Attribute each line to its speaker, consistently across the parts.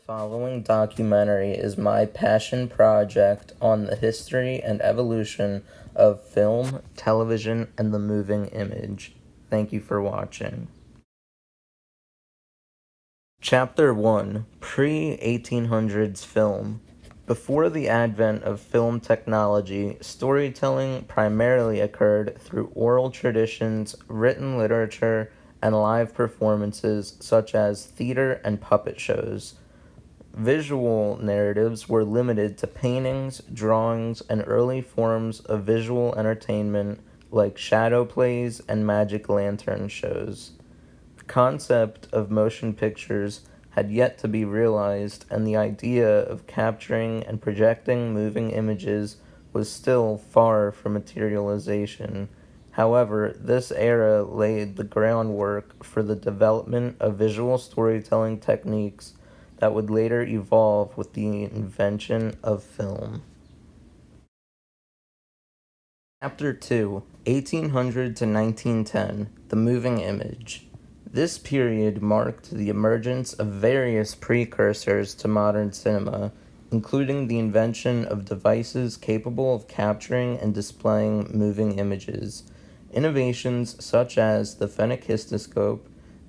Speaker 1: following documentary is my passion project on the history and evolution of film, television, and the moving image. Thank you for watching. Chapter 1: Pre-1800s Film. Before the advent of film technology, storytelling primarily occurred through oral traditions, written literature, and live performances such as theater and puppet shows. Visual narratives were limited to paintings, drawings, and early forms of visual entertainment like shadow plays and magic lantern shows. The concept of motion pictures had yet to be realized, and the idea of capturing and projecting moving images was still far from materialization. However, this era laid the groundwork for the development of visual storytelling techniques that would later evolve with the invention of film. Chapter 2: 1800 to 1910, The Moving Image. This period marked the emergence of various precursors to modern cinema, including the invention of devices capable of capturing and displaying moving images. Innovations such as the phenakistoscope,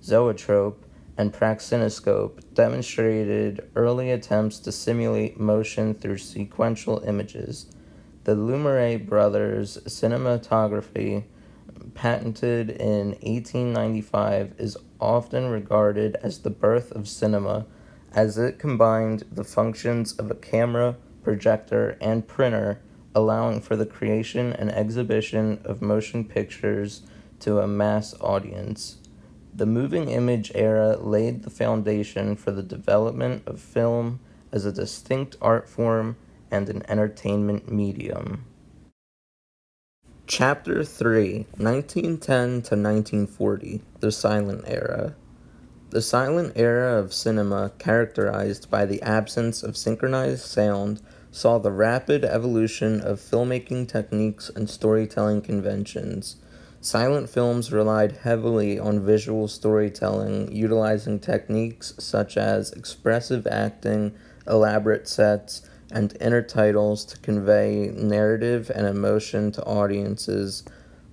Speaker 1: zoetrope, and praxinoscope demonstrated early attempts to simulate motion through sequential images. The Lumiere brothers' cinematography, patented in 1895, is often regarded as the birth of cinema, as it combined the functions of a camera, projector, and printer, allowing for the creation and exhibition of motion pictures to a mass audience. The moving image era laid the foundation for the development of film as a distinct art form and an entertainment medium. Chapter 3: 1910 to 1940, The Silent Era. The silent era of cinema, characterized by the absence of synchronized sound, saw the rapid evolution of filmmaking techniques and storytelling conventions. Silent films relied heavily on visual storytelling, utilizing techniques such as expressive acting, elaborate sets, and intertitles to convey narrative and emotion to audiences.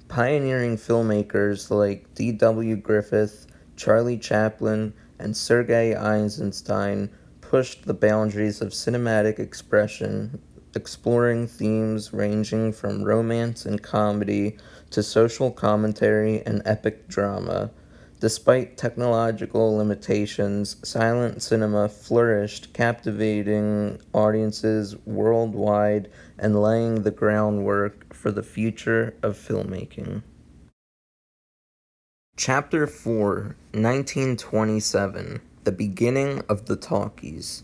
Speaker 1: Pioneering filmmakers like D.W. Griffith, Charlie Chaplin, and Sergei Eisenstein pushed the boundaries of cinematic expression, exploring themes ranging from romance and comedy to social commentary and epic drama. Despite technological limitations, silent cinema flourished, captivating audiences worldwide and laying the groundwork for the future of filmmaking. Chapter 4: 1927, The Beginning of the Talkies.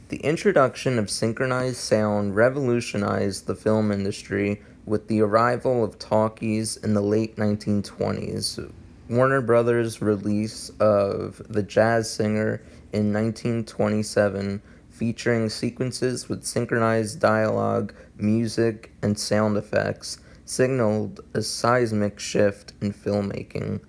Speaker 1: The introduction of synchronized sound revolutionized the film industry with the arrival of talkies in the late 1920s. Warner Brothers' release of The Jazz Singer in 1927, featuring sequences with synchronized dialogue, music, and sound effects, signaled a seismic shift in filmmaking.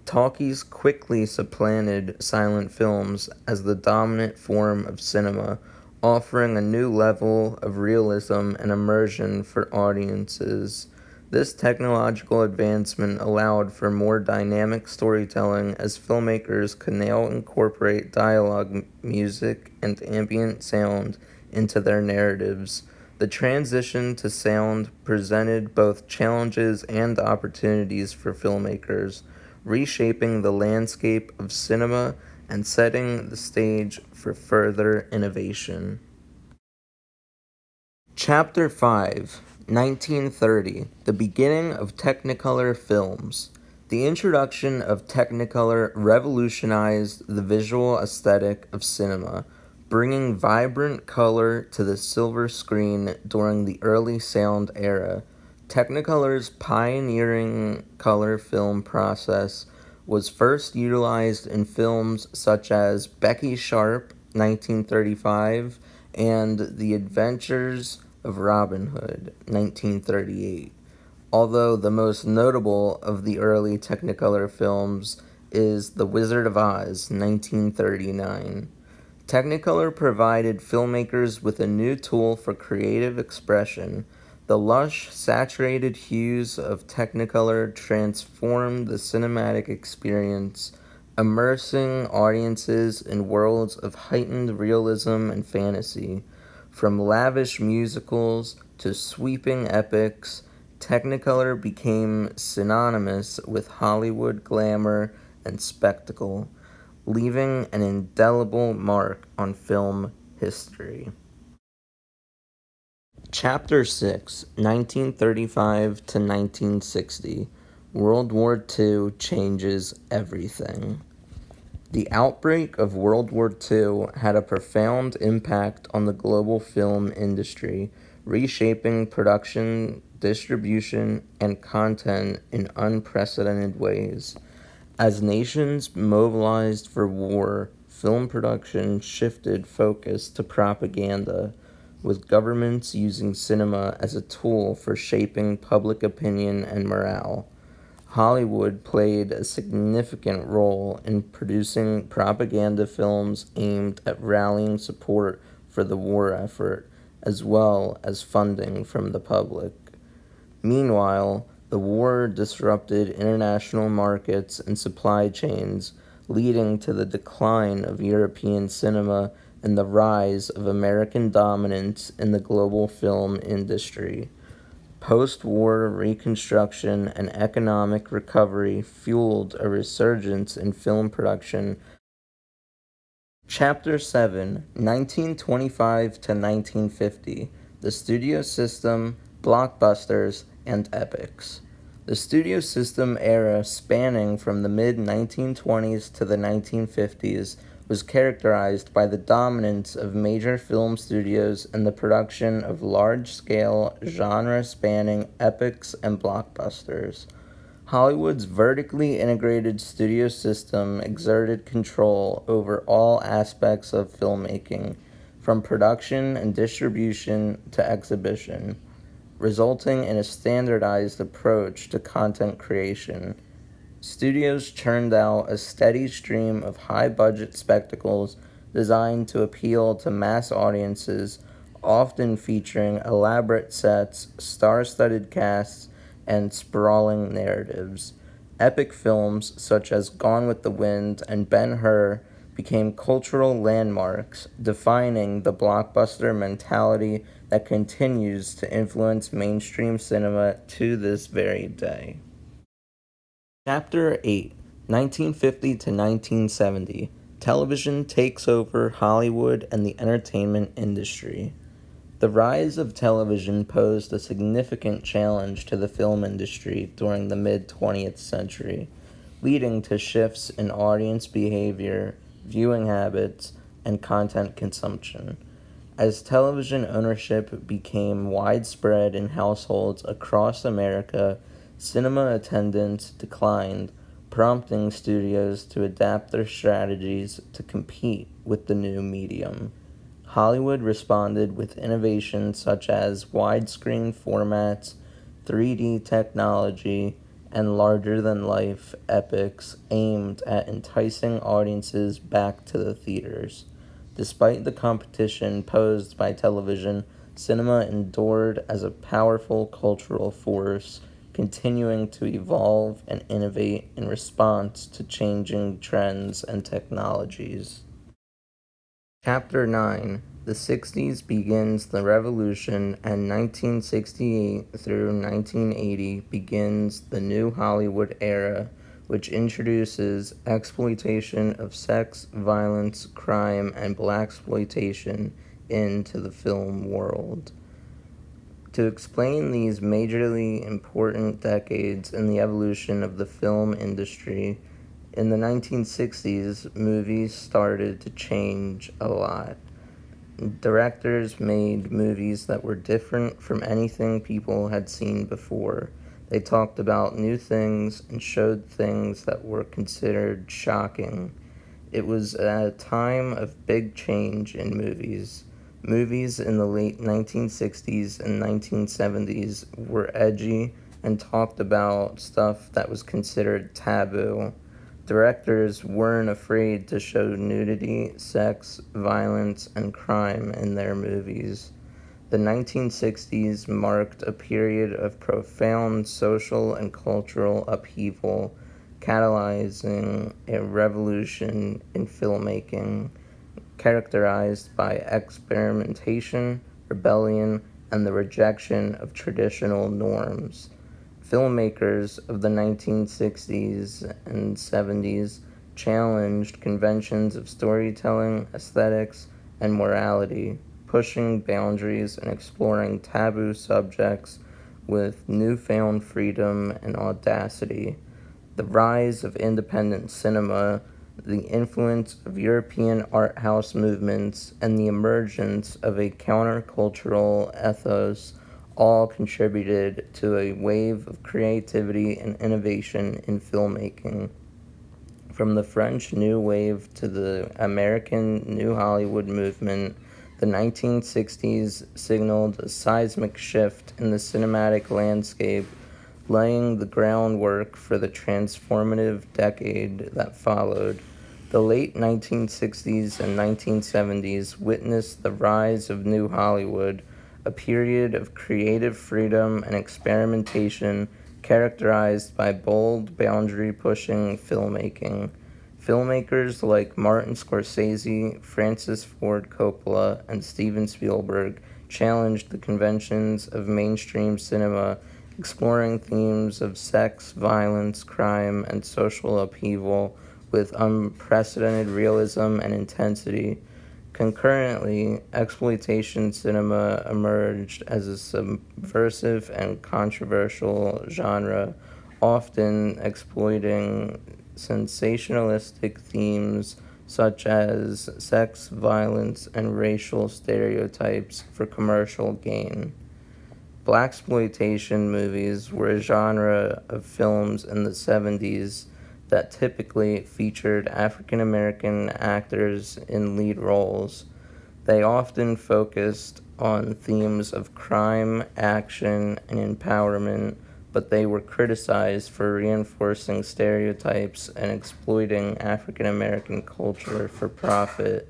Speaker 1: Talkies quickly supplanted silent films as the dominant form of cinema, offering a new level of realism and immersion for audiences. This technological advancement allowed for more dynamic storytelling as filmmakers could now incorporate dialogue, music, and ambient sound into their narratives. The transition to sound presented both challenges and opportunities for filmmakers, reshaping the landscape of cinema and setting the stage for further innovation. Chapter 5: 1930, The Beginning of Technicolor Films. The introduction of Technicolor revolutionized the visual aesthetic of cinema, bringing vibrant color to the silver screen during the early sound era. Technicolor's pioneering color film process was first utilized in films such as Becky Sharp, 1935, and The Adventures of Robin Hood, 1938. Although the most notable of the early Technicolor films is The Wizard of Oz, 1939. Technicolor provided filmmakers with a new tool for creative expression. The lush, saturated hues of Technicolor transformed the cinematic experience, immersing audiences in worlds of heightened realism and fantasy. From lavish musicals to sweeping epics, Technicolor became synonymous with Hollywood glamour and spectacle, leaving an indelible mark on film history. Chapter 6, 1935 to 1960. World War II changes everything. The outbreak of World War II had a profound impact on the global film industry, reshaping production, distribution, and content in unprecedented ways. As nations mobilized for war, film production shifted focus to propaganda, with governments using cinema as a tool for shaping public opinion and morale. Hollywood played a significant role in producing propaganda films aimed at rallying support for the war effort, as well as funding from the public. Meanwhile, the war disrupted international markets and supply chains, leading to the decline of European cinema and the rise of American dominance in the global film industry. Post-war reconstruction and economic recovery fueled a resurgence in film production. Chapter 7, 1925 to 1950. The Studio System, Blockbusters, and Epics. The studio system era, spanning from the mid-1920s to the 1950s, was characterized by the dominance of major film studios and the production of large-scale, genre-spanning epics and blockbusters. Hollywood's vertically integrated studio system exerted control over all aspects of filmmaking, from production and distribution to exhibition, resulting in a standardized approach to content creation. Studios churned out a steady stream of high-budget spectacles designed to appeal to mass audiences, often featuring elaborate sets, star-studded casts, and sprawling narratives. Epic films such as Gone with the Wind and Ben-Hur became cultural landmarks, defining the blockbuster mentality that continues to influence mainstream cinema to this very day. Chapter 8, 1950 to 1970. Television takes over Hollywood and the entertainment industry. The rise of television posed a significant challenge to the film industry during the mid-20th century, leading to shifts in audience behavior, viewing habits, and content consumption. As television ownership became widespread in households across America, cinema attendance declined, prompting studios to adapt their strategies to compete with the new medium. Hollywood responded with innovations such as widescreen formats, 3D technology, and larger-than-life epics aimed at enticing audiences back to the theaters. Despite the competition posed by television, cinema endured as a powerful cultural force, continuing to evolve and innovate in response to changing trends and technologies. Chapter 9. The 60s begins the revolution, and 1968 through 1980 begins the new Hollywood era, which introduces exploitation of sex, violence, crime, and blaxploitation into the film world. To explain these majorly important decades in the evolution of the film industry, in the 1960s, movies started to change a lot. Directors made movies that were different from anything people had seen before. They talked about new things and showed things that were considered shocking. It was at a time of big change in movies. Movies in the late 1960s and 1970s were edgy and talked about stuff that was considered taboo. Directors weren't afraid to show nudity, sex, violence, and crime in their movies. The 1960s marked a period of profound social and cultural upheaval, catalyzing a revolution in filmmaking characterized by experimentation, rebellion, and the rejection of traditional norms. Filmmakers of the 1960s and 70s challenged conventions of storytelling, aesthetics, and morality, pushing boundaries and exploring taboo subjects with newfound freedom and audacity. The rise of independent cinema, the influence of European art house movements, and the emergence of a countercultural ethos all contributed to a wave of creativity and innovation in filmmaking. From the French New Wave to the American New Hollywood movement, the 1960s signaled a seismic shift in the cinematic landscape, laying the groundwork for the transformative decade that followed. The late 1960s and 1970s witnessed the rise of New Hollywood, a period of creative freedom and experimentation characterized by bold, boundary-pushing filmmaking. Filmmakers like Martin Scorsese, Francis Ford Coppola, and Steven Spielberg challenged the conventions of mainstream cinema, exploring themes of sex, violence, crime, and social upheaval with unprecedented realism and intensity. Concurrently, exploitation cinema emerged as a subversive and controversial genre, often exploiting sensationalistic themes such as sex, violence, and racial stereotypes for commercial gain. Blaxploitation movies were a genre of films in the 70s that typically featured African American actors in lead roles. They often focused on themes of crime, action, and empowerment, but they were criticized for reinforcing stereotypes and exploiting African American culture for profit.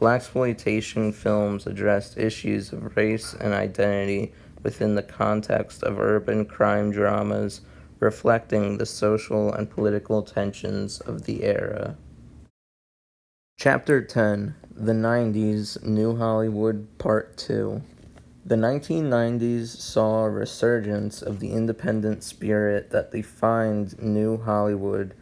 Speaker 1: Blaxploitation films addressed issues of race and identity within the context of urban crime dramas, reflecting the social and political tensions of the era. Chapter 10: The 90s New Hollywood Part 2. The 1990s saw a resurgence of the independent spirit that defined New Hollywood,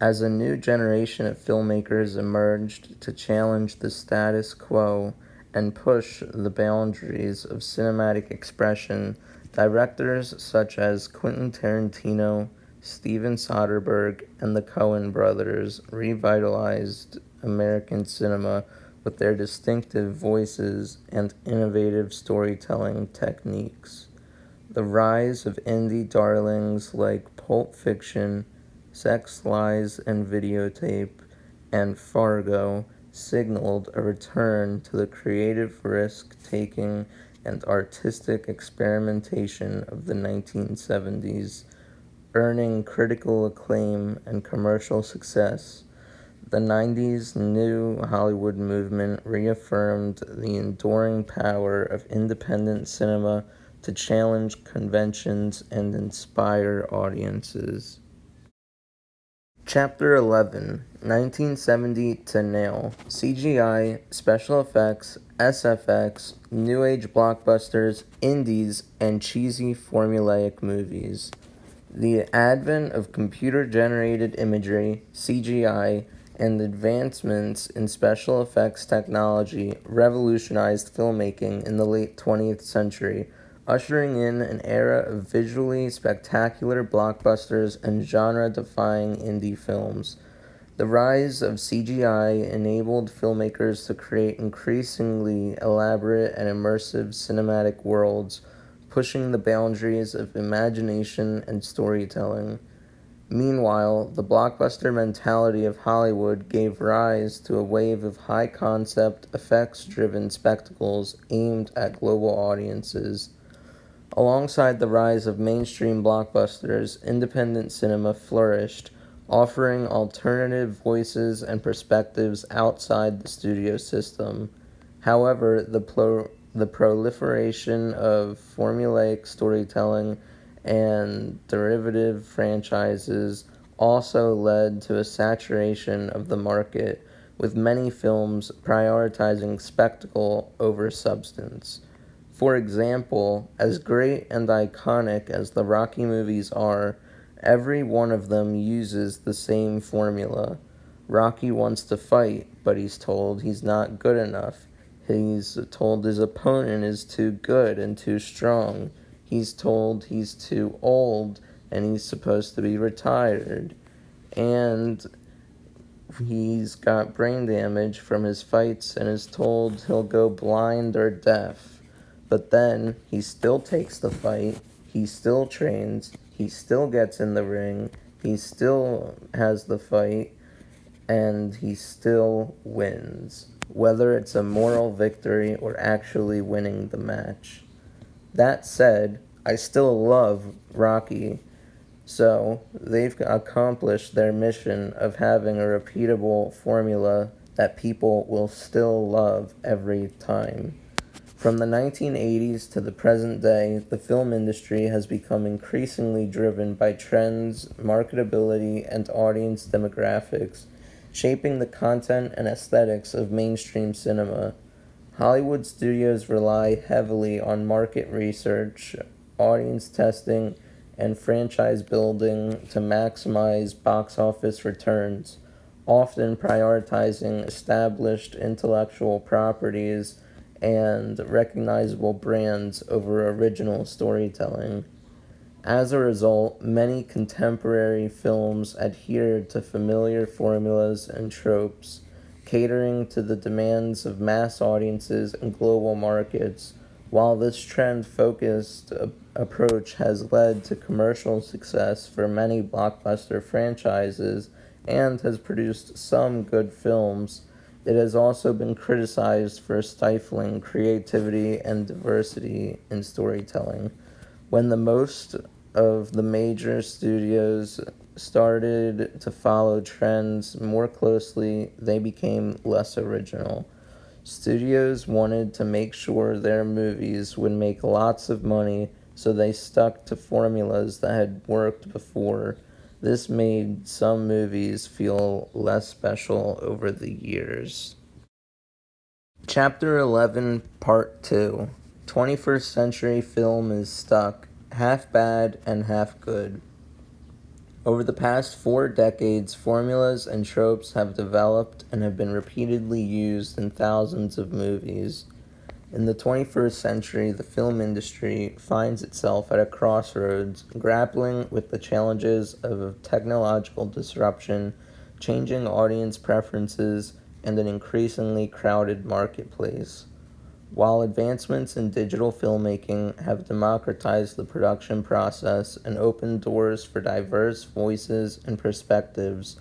Speaker 1: as a new generation of filmmakers emerged to challenge the status quo and push the boundaries of cinematic expression. Directors such as Quentin Tarantino, Steven Soderbergh, and the Coen brothers revitalized American cinema with their distinctive voices and innovative storytelling techniques. The rise of indie darlings like Pulp Fiction, Sex, Lies, and Videotape, and Fargo signaled a return to the creative risk-taking and artistic experimentation of the 1970s, earning critical acclaim and commercial success. The 90s New Hollywood movement reaffirmed the enduring power of independent cinema to challenge conventions and inspire audiences. Chapter 11: 1970 to Now. CGI, special effects, SFX, new age blockbusters, indies, and cheesy formulaic movies. The advent of computer-generated imagery, CGI, and advancements in special effects technology revolutionized filmmaking in the late 20th century, ushering in an era of visually spectacular blockbusters and genre-defying indie films. The rise of CGI enabled filmmakers to create increasingly elaborate and immersive cinematic worlds, pushing the boundaries of imagination and storytelling. Meanwhile, the blockbuster mentality of Hollywood gave rise to a wave of high-concept, effects-driven spectacles aimed at global audiences. Alongside the rise of mainstream blockbusters, independent cinema flourished, offering alternative voices and perspectives outside the studio system. However, the proliferation of formulaic storytelling and derivative franchises also led to a saturation of the market, with many films prioritizing spectacle over substance. For example, as great and iconic as the Rocky movies are, every one of them uses the same formula. Rocky wants to fight, but he's told he's not good enough. He's told his opponent is too good and too strong. He's told he's too old and he's supposed to be retired. And he's got brain damage from his fights and is told he'll go blind or deaf. But then he still takes the fight, he still trains, he still gets in the ring, he still has the fight, and he still wins, whether it's a moral victory or actually winning the match. That said, I still love Rocky, so they've accomplished their mission of having a repeatable formula that people will still love every time. From the 1980s to the present day, the film industry has become increasingly driven by trends, marketability, and audience demographics, shaping the content and aesthetics of mainstream cinema. Hollywood studios rely heavily on market research, audience testing, and franchise building to maximize box office returns, often prioritizing established intellectual properties and recognizable brands over original storytelling. As a result, many contemporary films adhere to familiar formulas and tropes, catering to the demands of mass audiences and global markets. While this trend-focused approach has led to commercial success for many blockbuster franchises and has produced some good films, it has also been criticized for stifling creativity and diversity in storytelling. When the most of the major studios started to follow trends more closely, they became less original. Studios wanted to make sure their movies would make lots of money, so they stuck to formulas that had worked before. This made some movies feel less special over the years. Chapter 11, Part 2. 21st Century Film is Stuck, Half Bad and Half Good. Over the past 4 decades, formulas and tropes have developed and have been repeatedly used in thousands of movies. In the 21st century, the film industry finds itself at a crossroads, grappling with the challenges of technological disruption, changing audience preferences, and an increasingly crowded marketplace. While advancements in digital filmmaking have democratized the production process and opened doors for diverse voices and perspectives,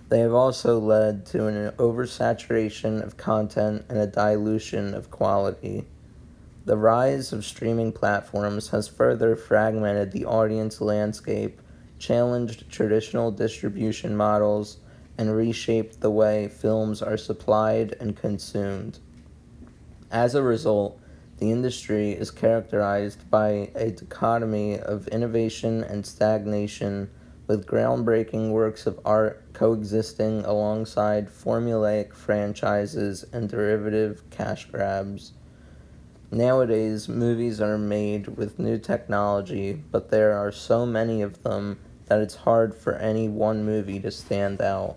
Speaker 1: they have also led to an oversaturation of content and a dilution of quality. The rise of streaming platforms has further fragmented the audience landscape, challenged traditional distribution models, and reshaped the way films are supplied and consumed. As a result, the industry is characterized by a dichotomy of innovation and stagnation, with groundbreaking works of art coexisting alongside formulaic franchises and derivative cash grabs. Nowadays, movies are made with new technology, but there are so many of them that it's hard for any one movie to stand out.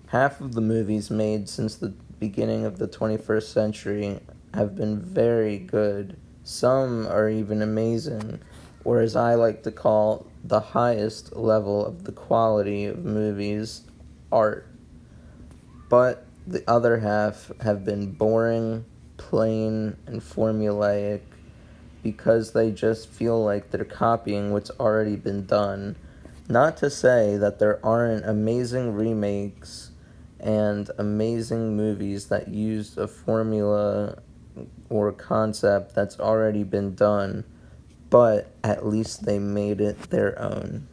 Speaker 1: Half of the movies made since the beginning of the 21st century have been very good. Some are even amazing, or as I like to call the highest level of the quality of movies, art. But the other half have been boring, plain, and formulaic because they just feel like they're copying what's already been done. Not to say that there aren't amazing remakes and amazing movies that used a formula or concept that's already been done, but at least they made it their own.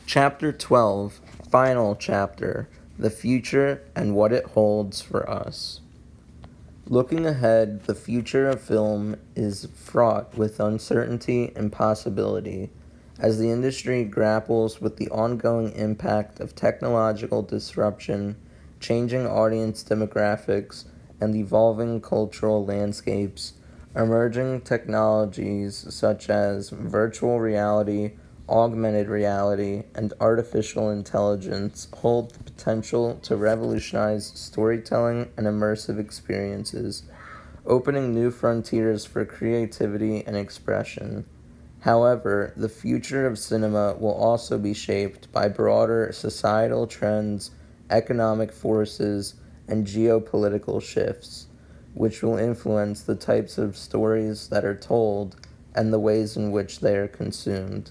Speaker 1: Chapter 12, Final Chapter, The Future and What It Holds for Us. Looking ahead, the future of film is fraught with uncertainty and possibility as the industry grapples with the ongoing impact of technological disruption, changing audience demographics, and evolving cultural landscapes. Emerging technologies such as virtual reality, augmented reality, and artificial intelligence hold the potential to revolutionize storytelling and immersive experiences, opening new frontiers for creativity and expression. However, the future of cinema will also be shaped by broader societal trends, economic forces, and geopolitical shifts, which will influence the types of stories that are told and the ways in which they are consumed.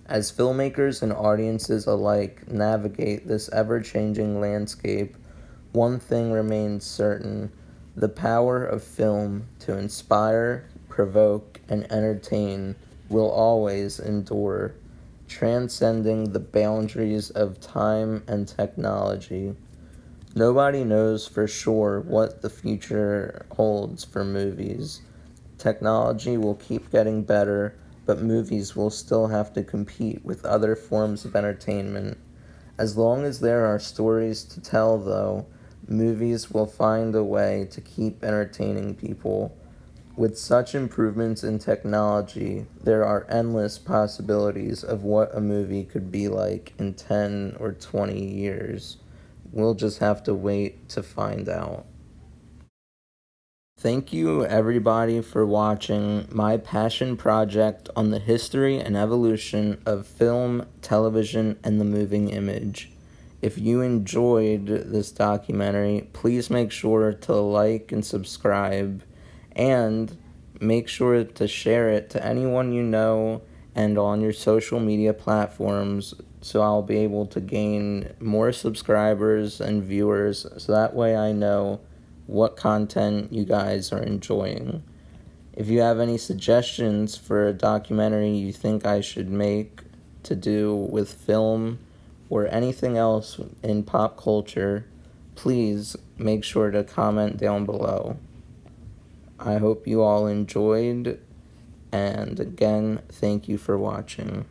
Speaker 1: As filmmakers and audiences alike navigate this ever-changing landscape, one thing remains certain: the power of film to inspire, provoke, and entertain will always endure, transcending the boundaries of time and technology. Nobody knows for sure what the future holds for movies. Technology will keep getting better, but movies will still have to compete with other forms of entertainment. As long as there are stories to tell, though, movies will find a way to keep entertaining people. With such improvements in technology, there are endless possibilities of what a movie could be like in 10 or 20 years. We'll just have to wait to find out. Thank you, everybody, for watching my passion project on the history and evolution of film, television, and the moving image. If you enjoyed this documentary, please make sure to like and subscribe, and make sure to share it to anyone you know and on your social media platforms so I'll be able to gain more subscribers and viewers, so that way I know what content you guys are enjoying. If you have any suggestions for a documentary you think I should make to do with film or anything else in pop culture, please make sure to comment down below. I hope you all enjoyed, and again, thank you for watching.